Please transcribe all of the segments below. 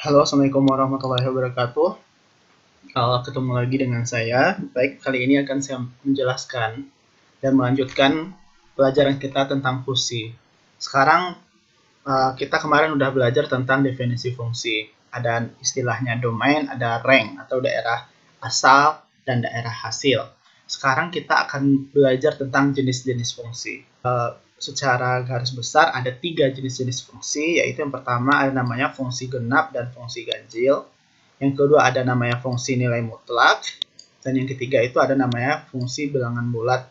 Halo, Assalamualaikum warahmatullahi wabarakatuh. Ketemu lagi dengan saya. Baik, kali ini akan saya menjelaskan dan melanjutkan pelajaran kita tentang fungsi. Sekarang kita kemarin udah belajar tentang definisi fungsi. Ada istilahnya domain, ada range atau daerah asal dan daerah hasil. Sekarang kita akan belajar tentang jenis-jenis fungsi. Secara garis besar ada 3 jenis-jenis fungsi, yaitu yang pertama ada namanya fungsi genap dan fungsi ganjil. Yang kedua ada namanya fungsi nilai mutlak. Dan yang ketiga itu ada namanya fungsi bilangan bulat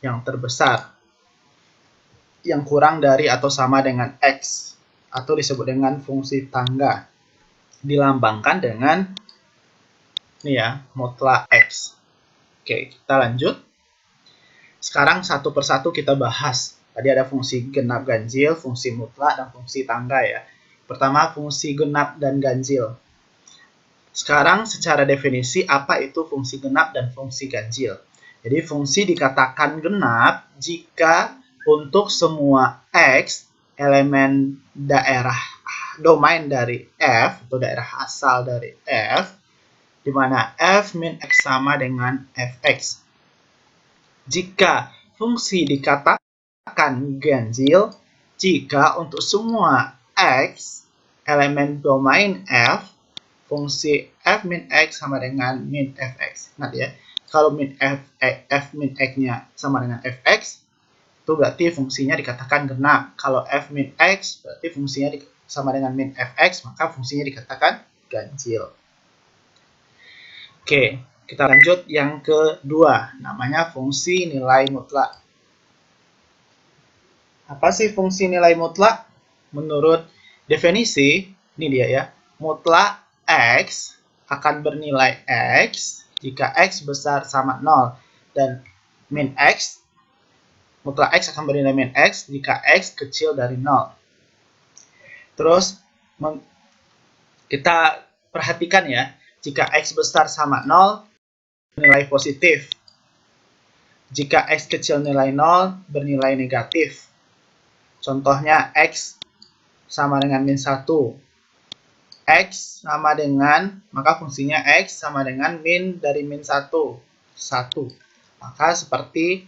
yang terbesar, yang kurang dari atau sama dengan X, atau disebut dengan fungsi tangga. Dilambangkan dengan ini ya, mutlak X. Oke, kita lanjut. Sekarang satu persatu kita bahas. Tadi ada fungsi genap ganjil, fungsi mutlak, dan fungsi tangga ya. Pertama, fungsi genap dan ganjil. Sekarang secara definisi, apa itu fungsi genap dan fungsi ganjil? Jadi fungsi dikatakan genap jika untuk semua X, elemen daerah domain dari F, atau daerah asal dari F, di mana F min X sama dengan Fx. Jika fungsi dikatakan ganjil jika untuk semua X elemen domain F, fungsi F min X sama dengan min Fx. Ingat ya, kalau min F min X-nya sama dengan Fx, itu berarti fungsinya dikatakan genap. Kalau F min X berarti fungsinya sama dengan min Fx, maka fungsinya dikatakan ganjil. Oke. Kita lanjut yang kedua, namanya fungsi nilai mutlak. Apa sih fungsi nilai mutlak? Menurut definisi, ini dia ya, mutlak X akan bernilai X jika X besar sama 0. Dan min X, mutlak X akan bernilai min X jika X kecil dari 0. Terus, kita perhatikan ya, jika X besar sama 0, nilai positif. Jika X kecil nilai 0, bernilai negatif. Contohnya X sama dengan min 1. X sama dengan, maka fungsinya X sama dengan min dari min 1. 1. Maka seperti,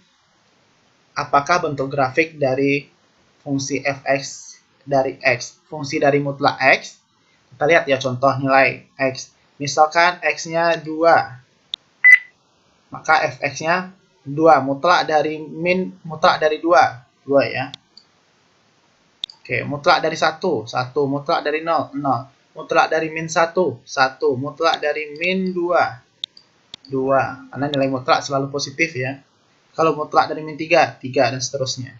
apakah bentuk grafik dari fungsi Fx dari X? Fungsi dari mutlak X, kita lihat ya contoh nilai X. Misalkan X-nya 2. Maka Fx-nya 2, mutlak dari 2 ya. Oke, mutlak dari 1, mutlak dari 0, mutlak dari min 1, mutlak dari min 2, karena nilai mutlak selalu positif ya. Kalau mutlak dari min 3, dan seterusnya.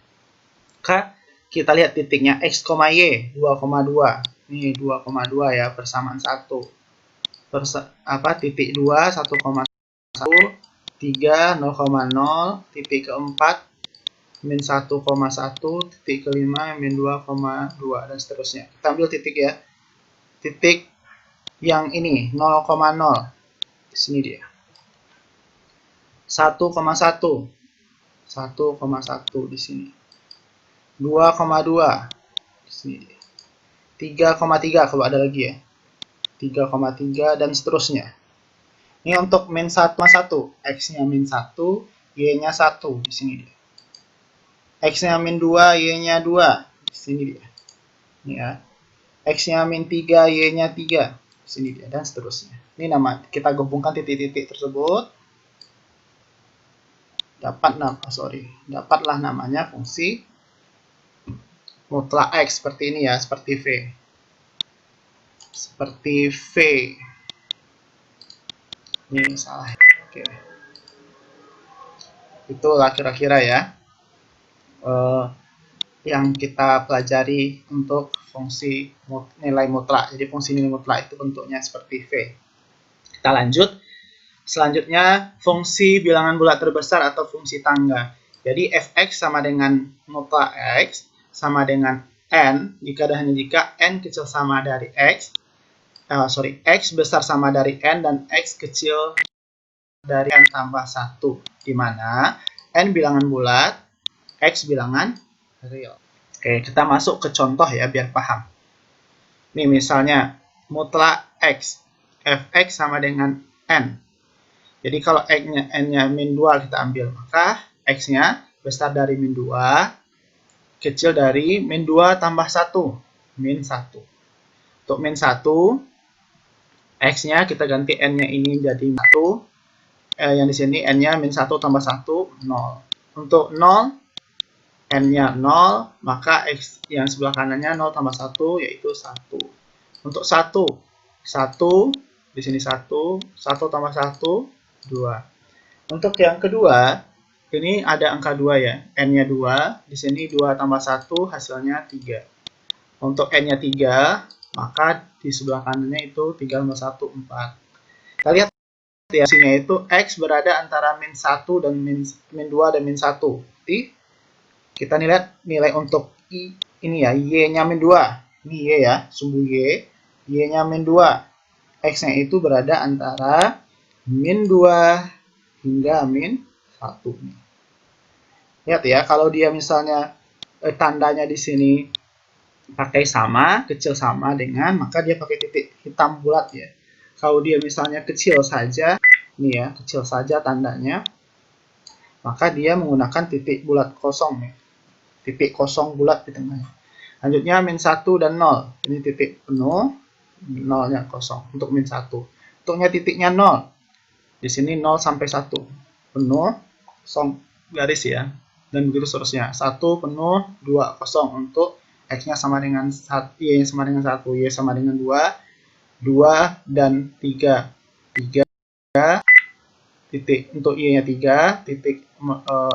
Maka kita lihat titiknya X, Y, 2,2. Ini 2,2 ya, persamaan 1. Titik 2, 1,1. 3, 0,0, titik keempat, min 1,1, titik kelima, min 2,2, dan seterusnya. Kita ambil titik ya. Titik yang ini, 0,0. Di sini dia. 1,1. 1,1 di sini. 2,2. Di sini dia. 3,3 kalau ada lagi ya. 3,3 dan seterusnya. Ini untuk min 1,1, X-nya min 1, Y-nya 1, di sini dia. X-nya min 2, Y-nya 2, di sini dia. Ini ya. X-nya min 3, Y-nya 3, di sini dia, dan seterusnya. Ini nama, kita gabungkan titik-titik tersebut. Dapatlah namanya fungsi mutlak X, seperti ini ya, seperti V. Seperti V. Ini salah. Oke. Itulah kira-kira ya yang kita pelajari untuk fungsi nilai mutlak. Jadi fungsi nilai mutlak itu bentuknya seperti V. Kita lanjut. Selanjutnya fungsi bilangan bulat terbesar atau fungsi tangga. Jadi Fx sama dengan mutlak X sama dengan N jika dan hanya jika N kecil sama dari X. X besar sama dari N dan X kecil dari N tambah 1, di mana N bilangan bulat, X bilangan real. Oke, kita masuk ke contoh ya biar paham. Nih misalnya mutlak X, fx sama dengan N. Jadi kalau N-nya min 2 kita ambil, maka X-nya besar dari min 2, kecil dari min 2 tambah 1, min 1. Untuk min 1, X-nya kita ganti N-nya ini jadi 1, yang di sini N-nya min 1 tambah 1, 0. Untuk 0, N-nya 0, maka X yang sebelah kanannya 0 tambah 1, yaitu 1. Untuk 1, 1, di sini 1, 1 tambah 1, 2. Untuk yang kedua, ini ada angka 2 ya, N-nya 2, di sini 2 tambah 1, hasilnya 3. Untuk N-nya 3, maka di sebelah kanannya itu 3 tambah 1, 4. Kita lihat ya, hasilnya itu X berada antara min 1 dan min 2 dan min 1. Jadi, kita lihat nilai untuk ini ya, Y-nya min 2. Ini Y ya, sumbu Y. Y-nya min 2. X-nya itu berada antara min 2 hingga min 1. Lihat ya, kalau dia misalnya tandanya di sini pakai sama, kecil sama dengan, maka dia pakai titik hitam bulat ya. Kalau dia misalnya kecil saja, nih ya, kecil saja tandanya, maka dia menggunakan titik bulat kosong ya. Titik kosong bulat di tengahnya. Lanjutnya min 1 dan 0. Ini titik penuh, 0-nya kosong untuk min 1. Untuknya titiknya 0. Di sini 0 sampai 1. Penuh, kosong garis ya. Dan begitu seterusnya. 1 penuh, 2 kosong untuk X-nya sama dengan 1, Y sama dengan 1, Y sama dengan 2, 2 dan 3. 3 titik untuk Y-nya 3, titik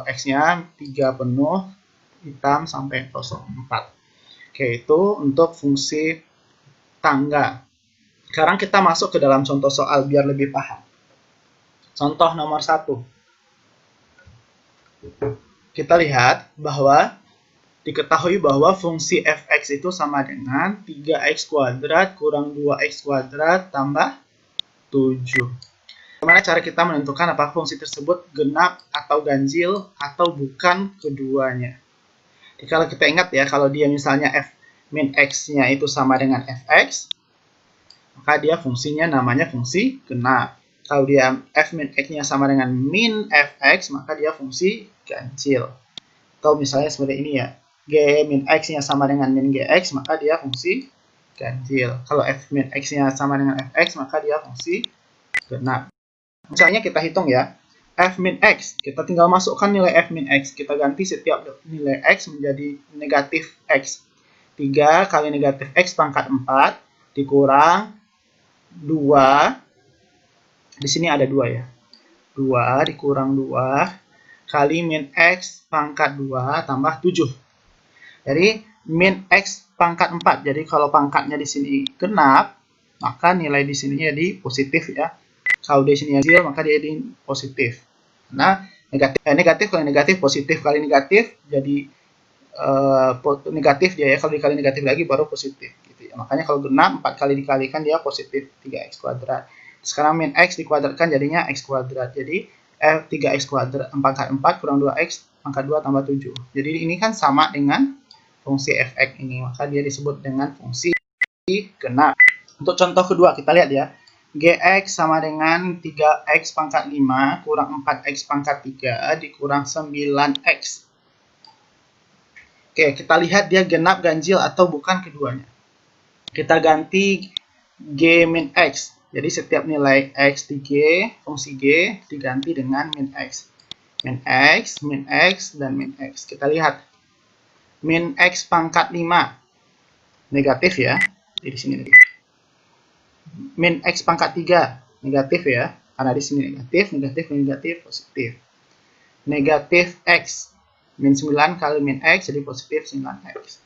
X-nya 3 penuh, hitam sampai kosong 4. Oke, itu untuk fungsi tangga. Sekarang kita masuk ke dalam contoh soal biar lebih paham. Contoh nomor 1. Kita lihat bahwa diketahui bahwa fungsi fx itu sama dengan 3x kuadrat kurang 2x kuadrat tambah 7. Bagaimana cara kita menentukan apakah fungsi tersebut genap atau ganjil atau bukan keduanya? Jadi kalau kita ingat ya, kalau dia misalnya f min x-nya itu sama dengan fx, maka dia fungsinya namanya fungsi genap. Kalau dia f min x-nya sama dengan min fx, maka dia fungsi ganjil. Atau misalnya seperti ini ya, g min x-nya sama dengan min gx, maka dia fungsi ganjil. Kalau f min x-nya sama dengan fx, maka dia fungsi genap. Misalnya kita hitung ya, f min x, kita tinggal masukkan nilai f min x. Kita ganti setiap nilai x menjadi negatif x. 3 kali negatif x pangkat 4 dikurang 2. Di sini ada 2 ya. 2 dikurang 2 kali min x pangkat 2 tambah 7. Jadi min x pangkat 4. Jadi kalau pangkatnya di sini genap, maka nilai di sini jadi positif ya. Kalau di sini ganjil, maka dia jadi positif. Nah, negatif kali negatif, positif kali negatif, jadi negatif dia ya. Kalau dikali negatif lagi baru positif. Gitu ya. Makanya kalau genap, 4 kali dikalikan dia positif 3x kuadrat. Sekarang min x dikuadratkan jadinya x kuadrat. Jadi 3x kuadrat pangkat 4 kurang 2x pangkat 2 tambah 7. Jadi ini kan sama dengan fungsi fx ini. Maka dia disebut dengan fungsi genap. Untuk contoh kedua kita lihat ya. Gx sama dengan 3x pangkat 5 kurang 4x pangkat 3 dikurang 9x. Oke, kita lihat dia genap, ganjil, atau bukan keduanya. Kita ganti g min x. Jadi setiap nilai x di g, fungsi g diganti dengan min x. Min x, min x, dan min x. Kita lihat. Min x pangkat 5. Negatif ya. Jadi di sini negatif. Min x pangkat 3 negatif ya, karena di sini negatif, negatif, negatif, positif. Negatif x min 9 kali min x jadi positif 9x.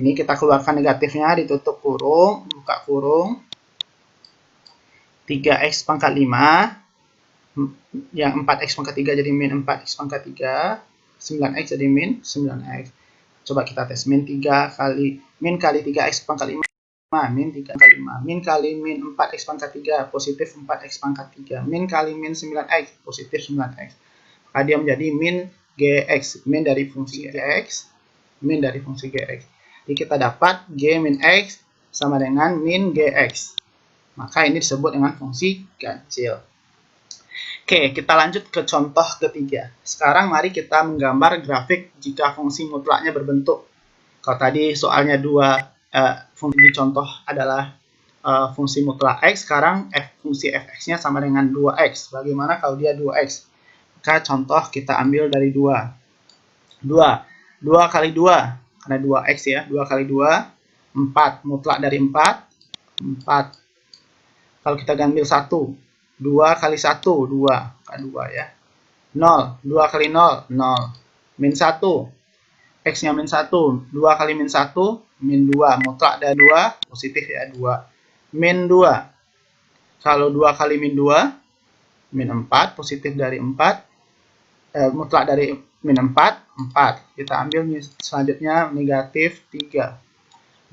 Ini kita keluarkan negatifnya, ditutup kurung, buka kurung. 3x pangkat 5 yang 4x pangkat 3 jadi min 4x pangkat 3, 9x jadi min 9x. Coba kita tes. Min kali 3x pangkat 5, min 3 kali 5, min kali min 4x pangkat 3, positif 4x pangkat 3, min kali min 9x, positif 9x. Maka dia menjadi min gx, min dari fungsi gx, min dari fungsi gx. Jadi kita dapat g min x sama dengan min gx. Maka ini disebut dengan fungsi ganjil. Oke, kita lanjut ke contoh ketiga. Sekarang mari kita menggambar grafik jika fungsi mutlaknya berbentuk. Kalau tadi soalnya fungsi di contoh adalah fungsi mutlak x, sekarang fungsi fx-nya sama dengan 2x. Bagaimana kalau dia 2x? Maka contoh kita ambil dari 2. 2 kali 2, karena 2x ya, 2 kali 2, 4. Mutlak dari 4, 4. Kalau kita ambil 1, 2 kali 1, 2. Kan 2 ya. 0, 2 kali 0, 0. Min 1, x-nya min 1, 2 kali min 1, min 2. Mutlak dari 2, positif ya, 2. Min 2, kalau 2 kali min 2, min 4, positif dari 4. Mutlak dari min 4, 4. Kita ambil selanjutnya negatif 3.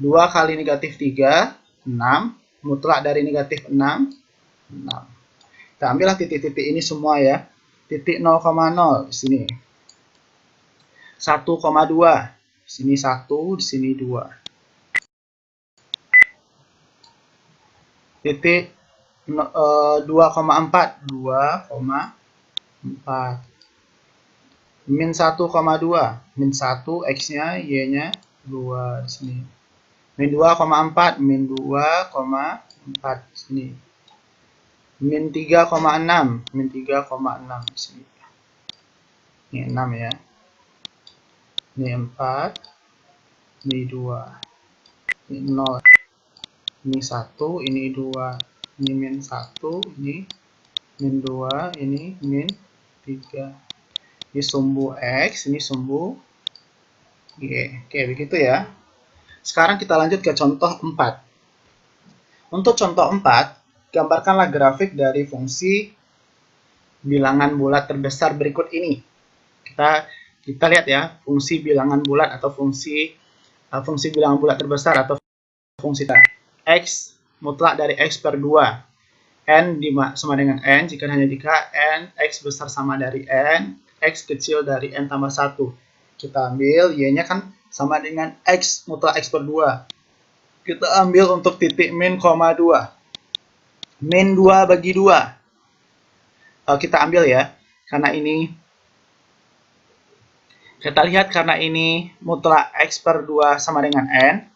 2 kali negatif 3, 6. Mutlak dari negatif 6, 6. Kita ambillah titik-titik ini semua ya. Titik 0,0 di sini. 1,2. Di sini 1, di sini 2. Titik 2,4. 2,4. Min 1,2. Min 1, x-nya, y-nya 2 di sini. Min 2,4. Min 2,4 di sini. Min 3,6. Min 3,6 di sini. Ini 6 ya. Ini 4. Ini 2. Ini 0. Ini 1. Ini 2. Ini min 1. Ini min 2. Ini min 3. Ini sumbu x. Ini sumbu y. Oke, begitu ya. Sekarang kita lanjut ke contoh 4. Untuk contoh 4, gambarkanlah grafik dari fungsi bilangan bulat terbesar berikut ini. Kita lihat ya, fungsi bilangan bulat atau fungsi bilangan bulat terbesar atau fungsi x mutlak dari x per 2. N sama dengan n jika n x besar sama dari n, x kecil dari n tambah 1. Kita ambil y-nya kan sama dengan x mutlak x per 2. Kita ambil untuk titik min, 2. Min 2 bagi 2. Kita ambil ya, karena ini kita lihat karena ini mutlak x per 2 sama dengan n,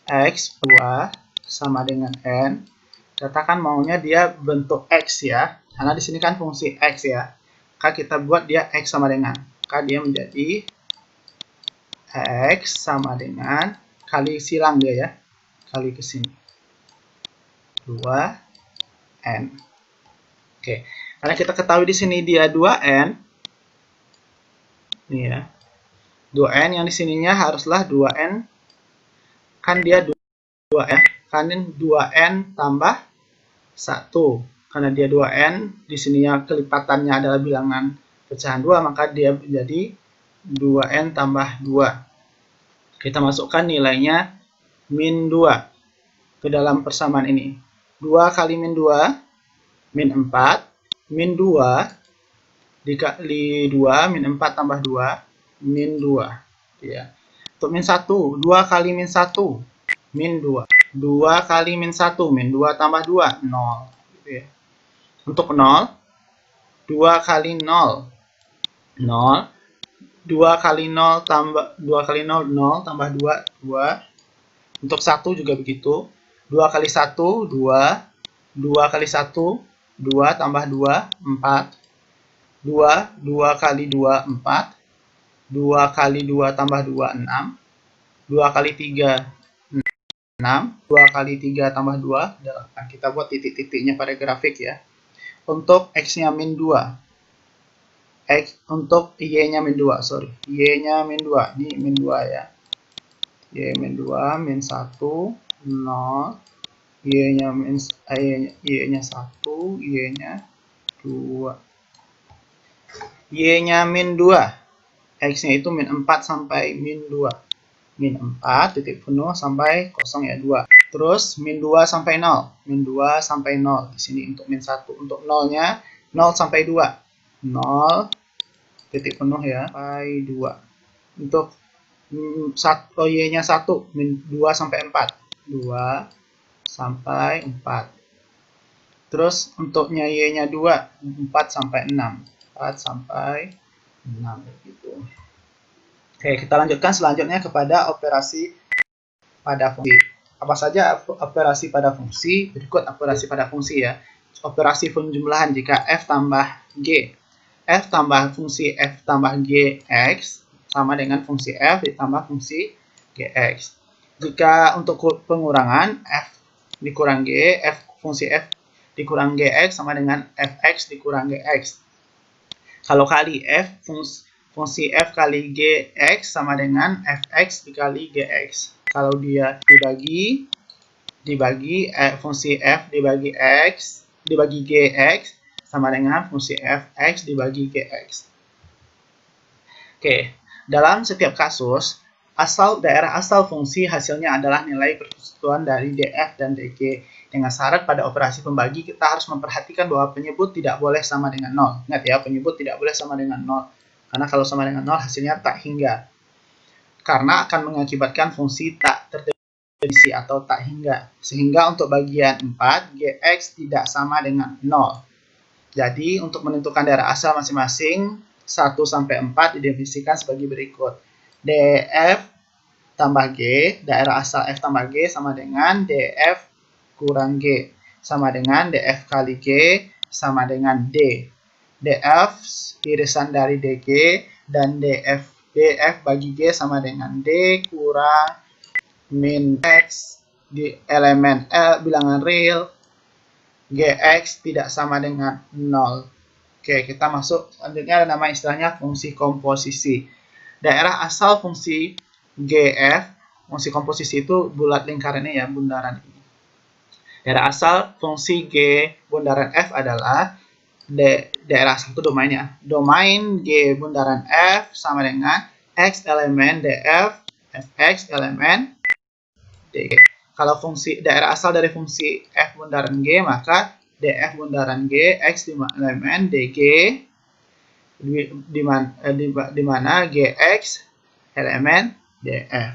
x 2 sama dengan n, katakan maunya dia bentuk x ya, karena di sini kan fungsi x ya, maka kita buat dia x sama dengan, maka dia menjadi x sama dengan, kali silang dia ya, kali ke sini 2n. Oke, karena kita ketahui di sini dia 2n, ini ya, 2n yang di sininya haruslah 2n, kan dia 2 ya, kan 2n tambah 1, karena dia 2n, di sininya kelipatannya adalah bilangan pecahan 2, maka dia menjadi 2n tambah 2. Kita masukkan nilainya min 2 ke dalam persamaan ini. 2 kali min 2, min 4, min 2, dikali 2, min 4 tambah 2, min 2. Ya. Untuk min 1, 2 kali min 1, min 2. 2 kali min 1, min 2 tambah 2, 0. Gitu ya. Untuk 0, 2 kali 0, 0. 2 kali 0 tambah 2 kali 0, 0 tambah 2, 2. Untuk 1 juga begitu. 2 kali 1, 2. 2 kali 1, 2 tambah 2, 4. 2 kali 2, 4. 2 kali 2 tambah 2, 6. 2 kali 3, 6. 2 kali 3 tambah 2, 8. Kita buat titik-titiknya pada grafik ya. Untuk x-nya min 2. Untuk y-nya min 2, sorry. Y-nya min 2. Ini min 2 ya. Y min 2, min 1, 0. Y-nya 1, Y-nya 2. Y-nya min 2. X-nya itu min 4 sampai min 2. Min 4, titik penuh sampai kosong ya, 2. Terus min 2 sampai 0. Min 2 sampai 0. Di sini untuk min 1. Untuk 0-nya 0 sampai 2. 0, titik penuh ya, sampai 2. Untuk y-nya 1, min 2 sampai 4. 2 sampai 4. Terus untuknya Y-nya 2, 4 sampai 6. 4 sampai 6 gitu. Oke, kita lanjutkan selanjutnya kepada operasi pada fungsi. Apa saja operasi pada fungsi? Berikut operasi pada fungsi ya. Operasi penjumlahan jika f tambah g. F tambah fungsi f tambah gx sama dengan fungsi f ditambah fungsi gx. Jika untuk pengurangan f dikurang g, fungsi f dikurang gx sama dengan fx dikurang gx. Kalau kali f, fungsi f kali gx sama dengan fx dikali gx. Kalau dia dibagi fungsi f dibagi x dibagi gx sama dengan fungsi fx dibagi gx. Oke, dalam setiap kasus, daerah asal fungsi hasilnya adalah nilai persekutuan dari df dan dg. Dengan syarat pada operasi pembagi kita harus memperhatikan bahwa penyebut tidak boleh sama dengan 0. Ingat ya, penyebut tidak boleh sama dengan 0. Karena kalau sama dengan 0 hasilnya tak hingga. Karena akan mengakibatkan fungsi tak terdefinisi atau tak hingga. Sehingga untuk bagian 4, gx tidak sama dengan 0. Jadi untuk menentukan daerah asal masing-masing 1 sampai 4 didefinisikan sebagai berikut. df tambah g, daerah asal f tambah g sama dengan df kurang g sama dengan df kali g sama dengan d. df irisan dari dg dan df bagi g sama dengan d kurang min x di elemen bilangan real gx tidak sama dengan 0. Oke, kita masuk selanjutnya ada nama istilahnya fungsi komposisi. Daerah asal fungsi gf, fungsi komposisi itu bulat lingkaran ini ya, bundaran ini. Daerah asal fungsi G bundaran F adalah daerah asal itu domainnya. Domain G bundaran F sama dengan X elemen DF, Fx elemen DG. Kalau fungsi daerah asal dari fungsi F bundaran G, maka DF bundaran G, X elemen DG, di mana Gx elemen DF.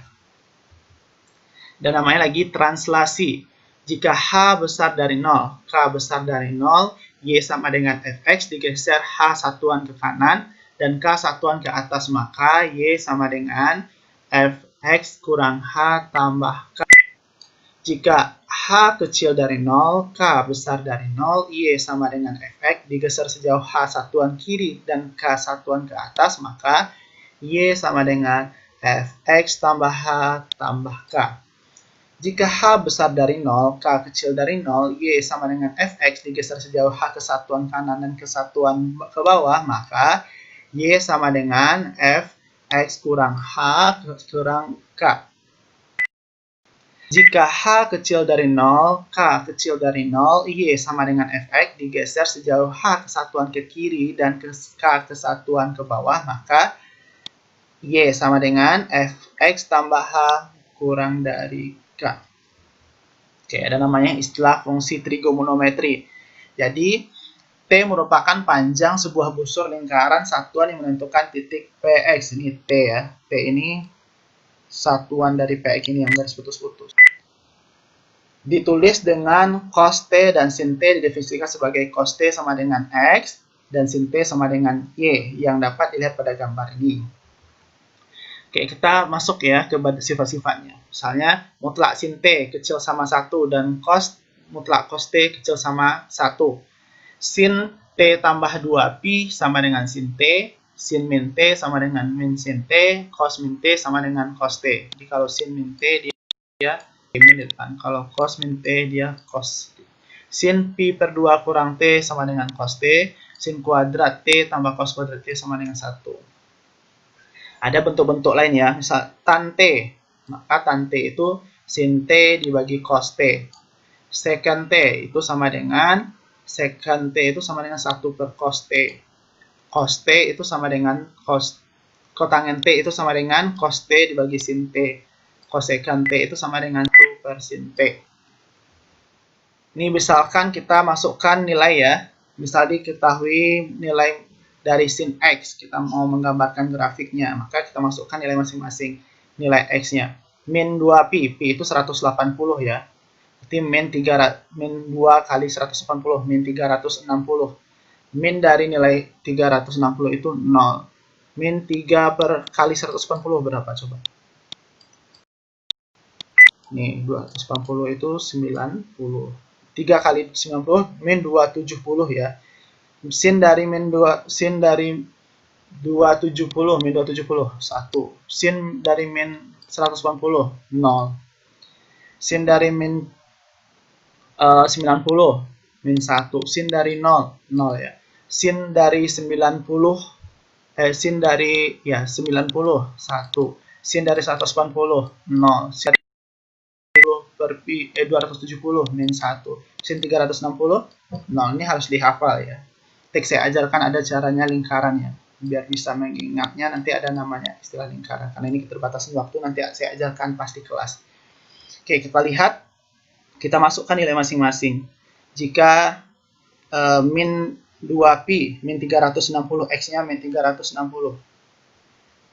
Dan namanya lagi translasi. Jika H besar dari 0, K besar dari 0, Y sama dengan Fx digeser H satuan ke kanan dan K satuan ke atas, maka Y sama dengan Fx kurang H tambah K. Jika H kecil dari 0, K besar dari 0, Y sama dengan Fx digeser sejauh H satuan kiri dan K satuan ke atas, maka Y sama dengan Fx tambah H tambah K. Jika H besar dari 0, K kecil dari 0, Y sama dengan Fx digeser sejauh H ke satuan kanan dan ke satuan ke bawah, maka Y sama dengan Fx kurang H kurang K. Jika H kecil dari 0, K kecil dari 0, Y sama dengan Fx digeser sejauh H ke satuan ke kiri dan ke K ke satuan ke bawah, maka Y sama dengan Fx tambah H kurang dari K. Oke, ada namanya istilah fungsi trigonometri. Jadi, T merupakan panjang sebuah busur lingkaran satuan yang menentukan titik Px. Ini T ya. T ini satuan dari Px ini yang garis putus-putus. Ditulis dengan cos T dan sin T didefinisikan sebagai cos T sama dengan X dan sin T sama dengan Y yang dapat dilihat pada gambar ini. Oke, kita masuk ya ke sifat-sifatnya. Misalnya, mutlak sin T kecil sama 1 dan mutlak cos T kecil sama 1. Sin T tambah 2pi sama dengan sin T, sin min T sama dengan min sin T, cos min T sama dengan cos T. Jadi kalau sin min T dia min di depan. Kalau cos min T dia cos T. Sin pi per 2 kurang T sama dengan cos T, sin kuadrat T tambah cos kuadrat T sama dengan 1. Ada bentuk-bentuk lain ya, misal tan T, maka tan T itu sin T dibagi cos T. Secant T itu sama dengan 1 per cos T. Cos T itu sama dengan kotangen T itu sama dengan cos T dibagi sin T. Cosecant T itu sama dengan 2 per sin T. Ini misalkan kita masukkan nilai ya, misal diketahui nilai dari sin X, kita mau menggambarkan grafiknya, maka kita masukkan nilai masing-masing nilai X-nya. min 2pi, pi itu 180 ya. Berarti min 2 kali 180, min 360. Min dari nilai 360 itu 0. Min 3 per kali 180 berapa coba? Nih, 280 itu 90. 3 kali 90 min 270 ya. Sin dari 270 min 270 1. Sin dari min 180 0. Sin dari min 90 min 1. Sin dari 0 0 ya. Sin dari 90 sin dari 90 1. Sin dari 180 0. Sin dari 10 per pi 270 min 1. Sin 360 0. Ini harus dihafal ya. Saya ajarkan ada caranya lingkarannya. Biar bisa mengingatnya, nanti ada namanya istilah lingkaran. Karena ini keterbatasan waktu, nanti saya ajarkan pas di kelas. Oke, kita lihat. Kita masukkan nilai masing-masing. Jika min 2pi, min 360, X-nya min 360.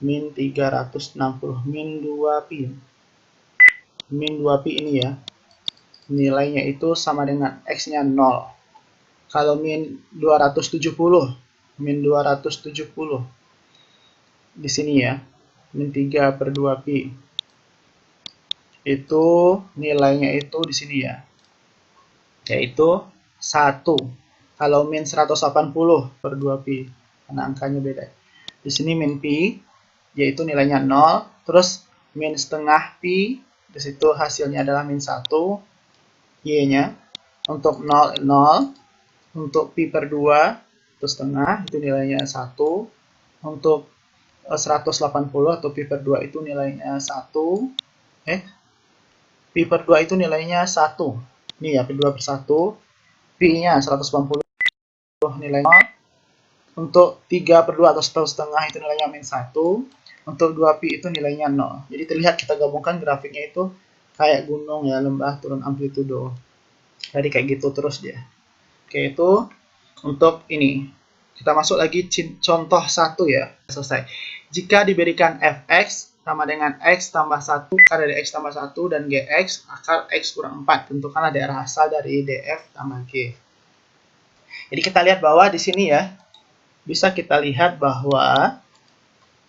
Min 360, min 2pi. Min 2pi ini ya. Nilainya itu sama dengan X-nya 0. Kalau min 270, min 270 di sini ya, min 3 per 2pi itu nilainya itu di sini ya, yaitu 1. Kalau min 180 per 2pi, karena angkanya beda, di sini min pi yaitu nilainya 0, terus min setengah pi, di situ hasilnya adalah min 1, y nya untuk 0 0, untuk pi per 2 itu setengah, itu nilainya 1. Untuk 180 atau pi per 2 itu nilainya 1. Pi per 2 itu nilainya 1. Ini ya, pi 2 per 1. Pi-nya 180 nilainya 0. Untuk 3 per 2 atau 1,5 itu nilainya min 1. Untuk 2pi itu nilainya 0. Jadi terlihat kita gabungkan grafiknya itu kayak gunung ya, lembah turun amplitudo. Jadi kayak gitu terus dia. Oke, itu untuk ini. Kita masuk lagi contoh 1 ya. Selesai. Jika diberikan fx sama dengan x tambah 1, akar dari x tambah 1 dan gx, akar x kurang 4. Tentukanlah daerah asal dari df tambah g. Jadi kita lihat bahwa di sini ya, bisa kita lihat bahwa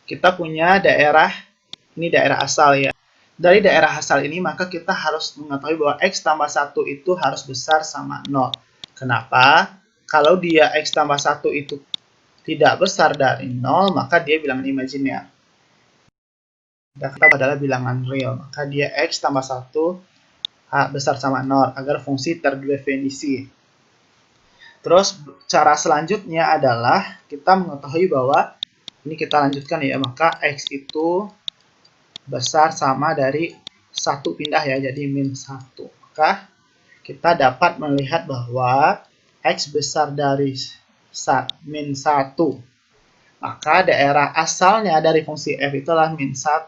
kita punya daerah, ini daerah asal ya. Dari daerah asal ini maka kita harus mengetahui bahwa x tambah 1 itu harus besar sama 0. Kenapa? Kalau dia x tambah 1 itu tidak besar dari 0, maka dia bilangan imajiner. Kita adalah bilangan real, maka dia x tambah 1 besar sama 0 agar fungsi terdefinisi. Terus cara selanjutnya adalah kita mengetahui bahwa ini kita lanjutkan ya, maka x itu besar sama dari 1 pindah ya, jadi min 1. Maka kita dapat melihat bahwa x besar dari min 1. Maka daerah asalnya dari fungsi f itulah min 1,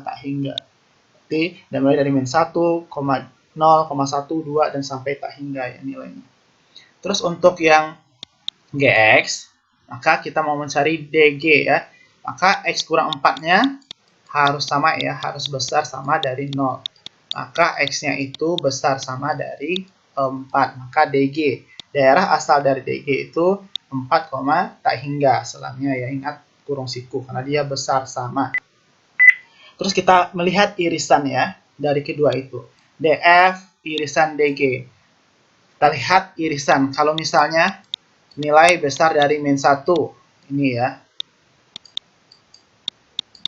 tak hingga. Dan mulai dari min 1, 0, 1, 2, dan sampai tak hingga ya nilainya. Terus untuk yang gx, maka kita mau mencari dg ya. Maka x kurang 4-nya harus sama ya, harus besar sama dari 0. Maka x-nya itu besar sama dari 4. Maka dg, daerah asal dari dg itu 4, tak hingga selangnya ya, ingat kurung siku karena dia besar sama. Terus kita melihat irisan ya dari kedua itu, df irisan dg. Kita lihat irisan, kalau misalnya nilai besar dari min 1 ini ya,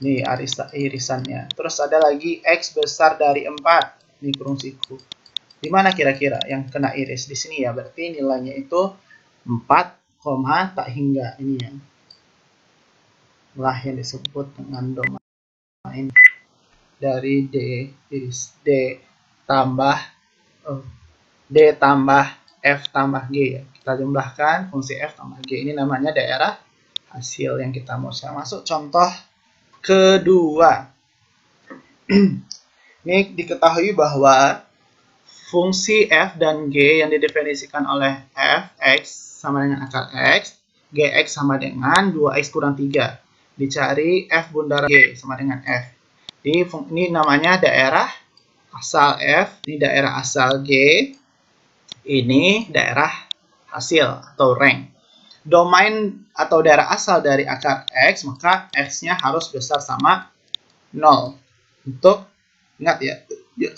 ini irisannya. Terus ada lagi x besar dari 4, ini kurung siku. Di mana kira-kira yang kena iris? Di sini ya, berarti nilainya itu 4, tak hingga ini ya, lah yang disebut dengan domain dari d tambah f tambah g ya. Kita jumlahkan fungsi f tambah g, ini namanya daerah hasil yang kita mau. Saya masuk contoh kedua. Ini diketahui bahwa fungsi f dan g yang didefinisikan oleh f, x sama dengan akar x, gx sama dengan 2x kurang 3. Dicari f bundar g sama dengan f. Ini namanya daerah asal F, ini daerah asal G, ini daerah hasil atau rank. Domain atau daerah asal dari akar X, maka X-nya harus besar sama 0. Untuk, ingat ya,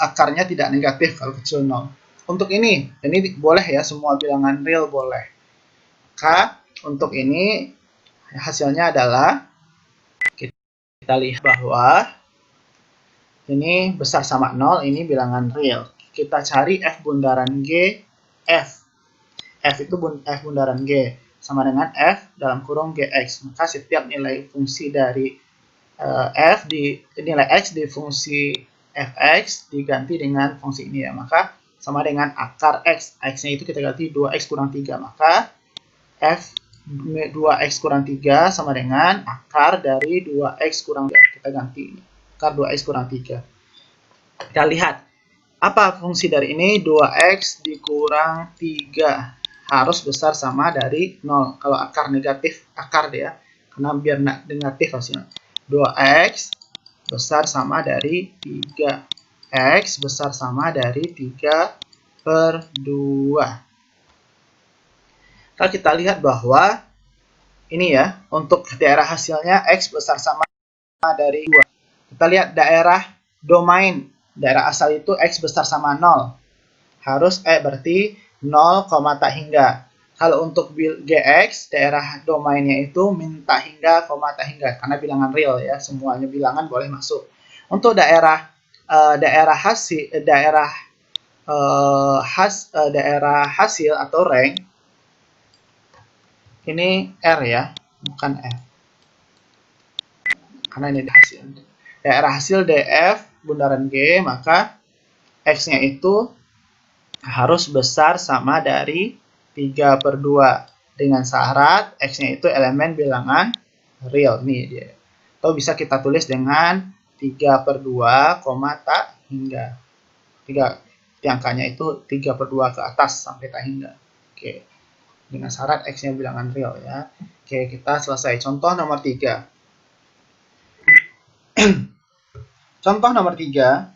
akarnya tidak negatif kalau kecil 0. Untuk ini boleh ya, semua bilangan real boleh. Maka untuk ini hasilnya adalah, kita lihat bahwa ini besar sama 0, ini bilangan real. Kita cari F bundaran G, F itu F bundaran G, sama dengan F dalam kurung Gx. Maka setiap nilai fungsi dari F nilai X di fungsi Fx diganti dengan fungsi ini ya. Maka sama dengan akar X. X-nya itu kita ganti 2X kurang 3. Maka F 2X kurang 3 sama dengan akar dari 2X kurang 3. Kita ganti ini. Akar 2X kurang 3. Kita lihat. Apa fungsi dari ini? 2X dikurang 3. Harus besar sama dari 0. Kalau akar negatif, akar dia. Karena biar negatif hasilnya. 2X besar sama dari 3. X besar sama dari 3/2. Kalau kita lihat bahwa ini ya, untuk daerah hasilnya X besar sama dari 2. Kita lihat daerah domain, daerah asal itu X besar sama 0. Harus berarti 0, tak hingga. Kalau untuk Gx, daerah domainnya itu min tak hingga, tak hingga. Karena bilangan real ya, semuanya bilangan boleh masuk. Untuk daerah hasil atau rank, ini R ya, bukan F. Karena ini hasil. Daerah hasil DF bundaran G, maka X-nya itu harus besar sama dari 3/2. Dengan syarat X-nya itu elemen bilangan real. Nih dia. Atau bisa kita tulis dengan 3/2, tak hingga. Angkanya itu 3/2 ke atas sampai tak hingga. Oke. Dengan syarat X-nya bilangan real ya. Oke, kita selesai. Contoh nomor 3. Contoh nomor 3,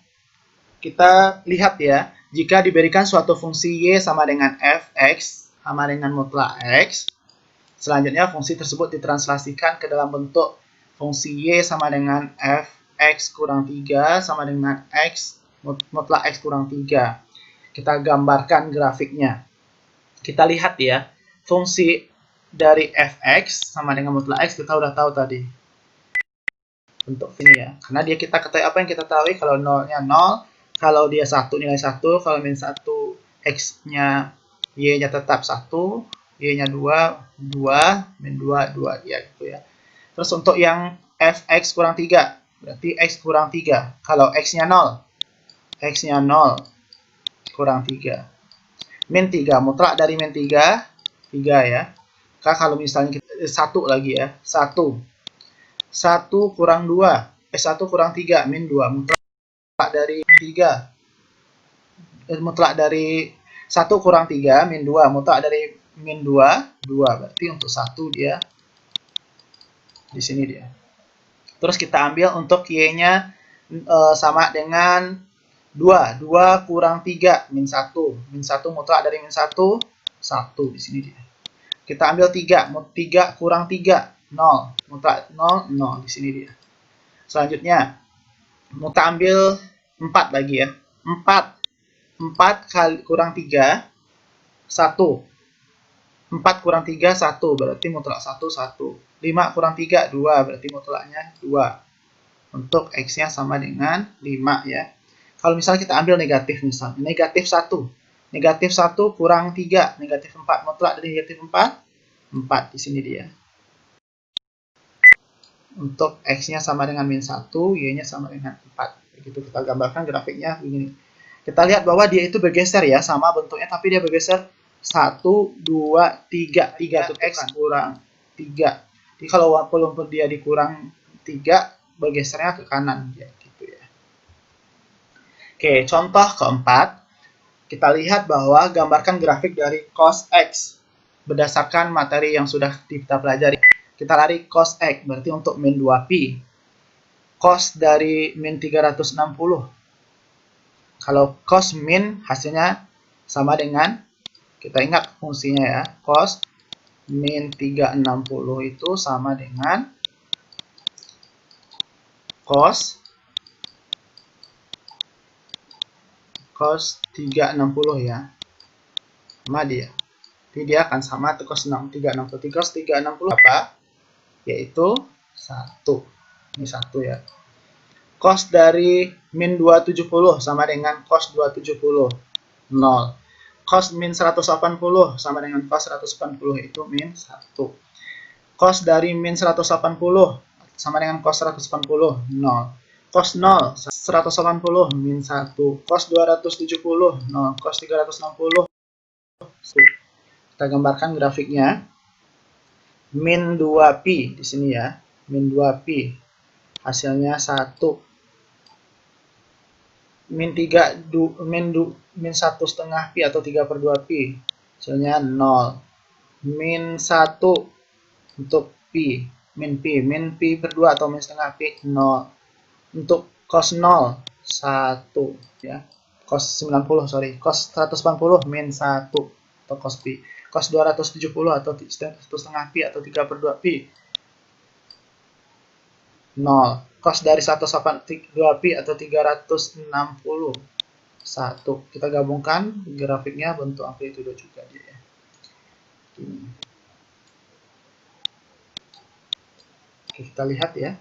kita lihat ya, jika diberikan suatu fungsi Y sama dengan Fx sama dengan mutlak X, selanjutnya fungsi tersebut ditranslasikan ke dalam bentuk fungsi Y sama dengan Fx kurang 3 sama dengan X mutlak X kurang 3. Kita gambarkan grafiknya. Kita lihat ya, fungsi dari Fx sama dengan mutlak X kita udah tahu tadi. Bentuk ini ya. Karena dia kita ketahui apa yang kita tahu, kalau 0-nya 0, kalau dia 1 nilai 1, kalau min 1 X-nya Y-nya tetap 1, Y-nya 2, 2, min 2, 2 ya gitu ya. Terus untuk yang Fx kurang 3, berarti X kurang 3. Kalau X-nya 0, X-nya 0 kurang 3. Min 3, mutlak dari min 3, 3 ya. Kalau misalnya kita 1 lagi ya, 1 kurang 2, 1 kurang 3, min 2, mutlak dari min 3, mutlak dari 1 kurang 3, min 2, mutlak dari min 2, 2, berarti untuk 1 dia, di sini dia. Terus kita ambil untuk Y-nya sama dengan 2, 2 kurang 3, min 1, min 1 mutlak dari min 1, 1, di sini dia. Kita ambil 3, 3 kurang 3, 0, mutlak 0, 0, di sini dia. Selanjutnya, kita ambil 4 lagi ya. 4 kali kurang 3, 1. 4 kurang 3, 1, berarti mutlak 1, 1. 5 kurang 3, 2, berarti mutlaknya 2. Untuk X-nya sama dengan 5 ya. Kalau misalnya kita ambil negatif misalnya, negatif 1. Negatif 1 kurang 3, negatif 4, mutlak dari negatif 4, 4, di sini dia. Untuk X-nya sama dengan min 1, Y-nya sama dengan 4. Begitu kita gambarkan grafiknya begini. Kita lihat bahwa dia itu bergeser ya, sama bentuknya, tapi dia bergeser 1, 2, 3. 3 itu X kurang 3. Jadi kalau walaupun dia dikurang 3, bergesernya ke kanan. Ya, gitu ya. Oke, contoh keempat. Kita lihat bahwa gambarkan grafik dari cos X. Berdasarkan materi yang sudah kita pelajari. Kita lari cos X, berarti untuk min 2pi. cos dari min 360. Kalau cos min hasilnya sama dengan, kita ingat fungsinya ya, cos min 360 itu sama dengan cos 360 ya. Sama dia. Jadi dia akan sama atau cos 360. Cos 360 apa? Yaitu 1. Ini 1 ya. Cos dari min 270 sama dengan cos 270. 0. Cos min 180 sama dengan cos 180 itu min 1. Cos dari min 180 sama dengan cos 180, 0. Cos 0, 180 min 1. Cos 270, 0. Cos 360, 1. Kita gambarkan grafiknya. Min 2pi di sini ya. Min 2pi. Hasilnya 1. Min 1,5 pi atau 3/2 pi. Hasilnya 0. Min 1 untuk pi. Min pi per 2 atau min setengah pi 0. Untuk cos 0 1 ya. Cos 90 sorry. Cos 180 min 1 atau cos pi. Cos 270 atau 1,5 pi atau 3/2 pi 0. Cos dari 182 pi atau 360 1. Kita gabungkan grafiknya bentuk amplitudo juga dia ya. Oke, kita lihat ya.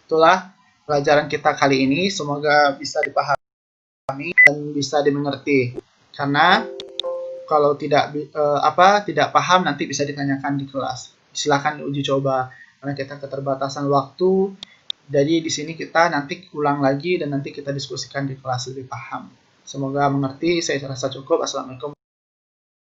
Itulah pelajaran kita kali ini. Semoga bisa dipahami dan bisa dimengerti. Karena kalau tidak paham nanti bisa ditanyakan di kelas. Silahkan uji coba karena kita keterbatasan waktu. Jadi di sini kita nanti ulang lagi dan nanti kita diskusikan di kelas lebih paham. Semoga mengerti. Saya rasa cukup. Assalamualaikum.